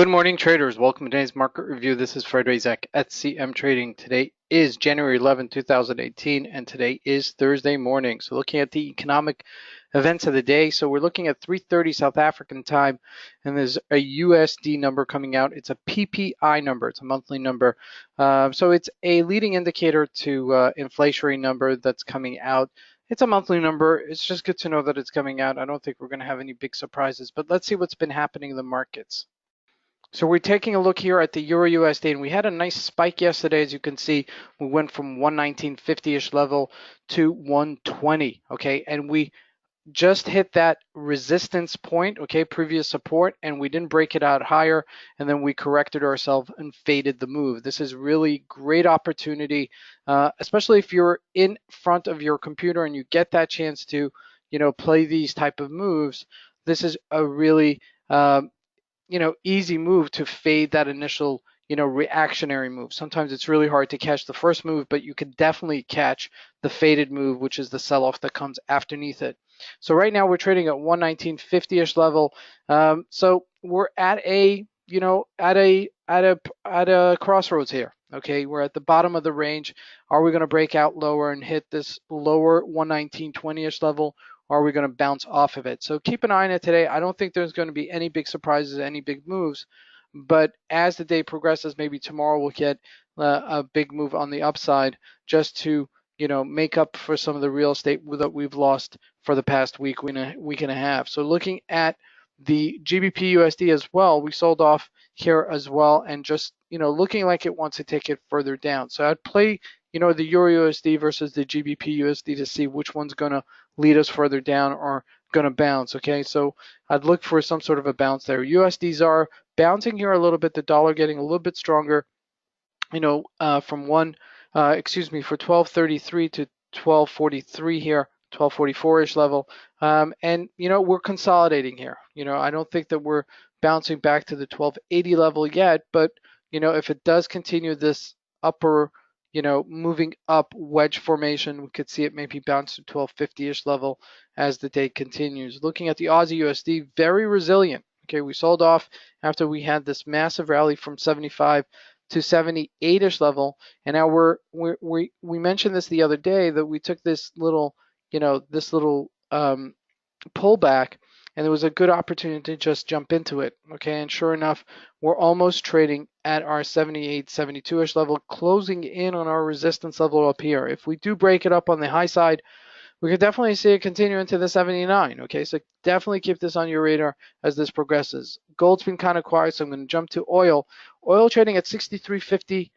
Good morning, traders. Welcome to today's market review. This is Razak at CMTrading. Today is January 11, 2018, and today is Thursday morning. So looking at the economic events of the day. So we're looking at 3:30 South African time, and there's a USD number coming out. It's a PPI number. It's a monthly number. So it's a leading indicator to inflationary number that's coming out. It's a monthly number. It's just good to know that it's coming out. I don't think we're going to have any big surprises, but let's see what's been happening in the markets. So we're taking a look here at the Euro USD, and we had a nice spike yesterday. As you can see, we went from 119.50-ish level to 120, okay? And we just hit that resistance point, okay, previous support, and we didn't break it out higher, and then we corrected ourselves and faded the move. This is really great opportunity, especially if you're in front of your computer and you get that chance to, play these type of moves. This is a really easy move to fade that initial, reactionary move. Sometimes it's really hard to catch the first move, but you can definitely catch the faded move, which is the sell-off that comes underneath it. So right now we're trading at 119.50-ish level. So we're at a, at a crossroads here. Okay, we're at the bottom of the range. Are we going to break out lower and hit this lower 119.20-ish level? Or are we going to bounce off of it? So keep an eye on it today. I don't think there's going to be any big surprises, any big moves. But as the day progresses, maybe tomorrow we'll get a big move on the upside just to, make up for some of the real estate that we've lost for the past week and a half. So looking at the GBP USD as well, we sold off here as well, and just, looking like it wants to take it further down. So I'd play, the Euro USD versus the GBP USD to see which one's going to lead us further down or going to bounce. Okay, so I'd look for some sort of a bounce there. USDs are bouncing here a little bit, the dollar getting a little bit stronger, from for 1233 to 1243 here, 1244-ish level. And, we're consolidating here. I don't think that we're bouncing back to the 1280 level yet, but, if it does continue this upper, moving up wedge formation, we could see it maybe bounce to 1250-ish level as the day continues. Looking at the Aussie USD, very resilient. Okay, we sold off after we had this massive rally from 75 to 78-ish level, and now we mentioned this the other day that we took this little, pullback, and it was a good opportunity to just jump into it. Okay, and sure enough, we're almost trading at our 78, 72-ish level, closing in on our resistance level up here. If we do break it up on the high side, we could definitely see it continue into the 79. Okay, so definitely keep this on your radar as this progresses. Gold's been kind of quiet, so I'm going to jump to oil. Oil trading at 63.50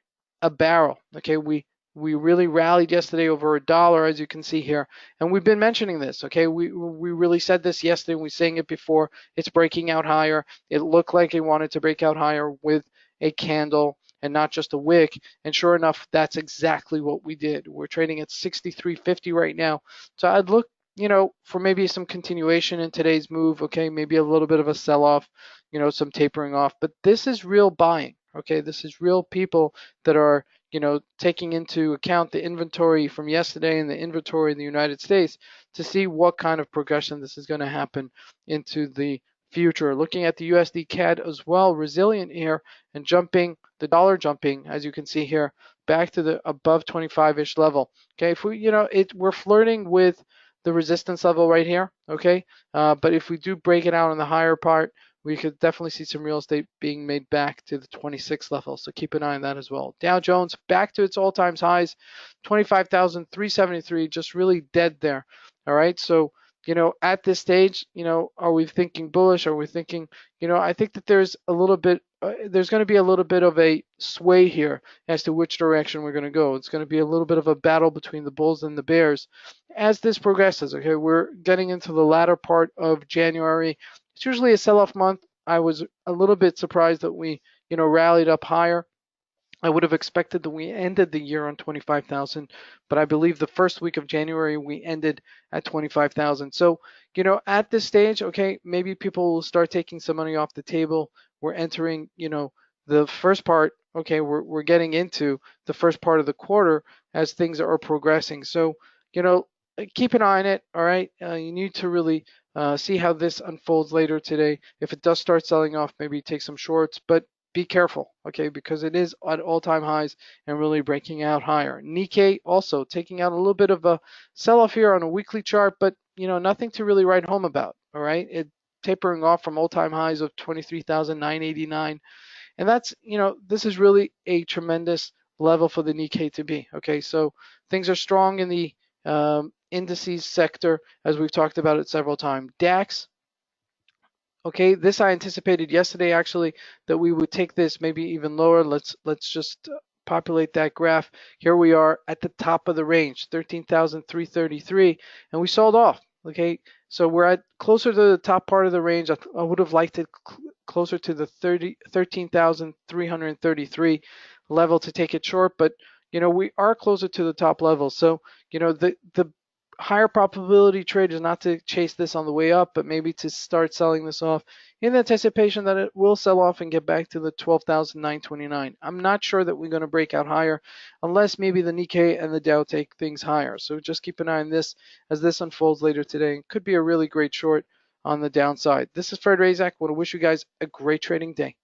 a barrel. Okay, we really rallied yesterday over $1, as you can see here, and we've been mentioning this. Okay, we really said this yesterday, and we were saying it before. It's breaking out higher. It looked like it wanted to break out higher with a candle and not just a wick, and sure enough, that's exactly what we did. We're trading at 63.50 right now, so I'd look, for maybe some continuation in today's move. Okay, maybe a little bit of a sell-off, some tapering off, but this is real buying. Okay, this is real people that are, taking into account the inventory from yesterday and the inventory in the United States to see what kind of progression this is going to happen into the future. Looking at the USD CAD as well, resilient here and jumping, the dollar jumping, as you can see here, back to the above 25-ish level. Okay, if we, we're flirting with the resistance level right here. Okay, but if we do break it out on the higher part, we could definitely see some real estate being made back to the 26 level. So keep an eye on that as well. Dow Jones back to its all-time highs, 25,373, just really dead there. All right, so at this stage, are we thinking bullish? Are we thinking, I think that there's a little bit, there's going to be a little bit of a sway here as to which direction we're going to go. It's going to be a little bit of a battle between the bulls and the bears as this progresses. Okay, we're getting into the latter part of January. It's usually a sell-off month. I was a little bit surprised that we, rallied up higher. I would have expected that we ended the year on 25,000, but I believe the first week of January we ended at 25,000. So, at this stage, okay, maybe people will start taking some money off the table. We're entering, the first part. Okay, we're getting into the first part of the quarter as things are progressing. So, keep an eye on it. All right, you need to really See how this unfolds later today. If it does start selling off, maybe take some shorts, but be careful, okay, because it is at all-time highs and really breaking out higher. Nikkei also taking out a little bit of a sell-off here on a weekly chart, but nothing to really write home about. All right, it tapering off from all-time highs of 23,989, and that's this is really a tremendous level for the Nikkei to be. Okay, so things are strong in the indices sector, as we've talked about it several times. DAX, okay, this I anticipated yesterday actually that we would take this maybe even lower. Let's just populate that graph. Here we are at the top of the range, 13,333, and we sold off. Okay, so we're at closer to the top part of the range. I would have liked it closer to the 13,333 level to take it short, but we are closer to the top level. So the higher probability trade is not to chase this on the way up, but maybe to start selling this off in anticipation that it will sell off and get back to the 12,929. I'm not sure that we're going to break out higher unless maybe the Nikkei and the Dow take things higher. So just keep an eye on this as this unfolds later today. It could be a really great short on the downside. This is Fred Razak. I want to wish you guys a great trading day.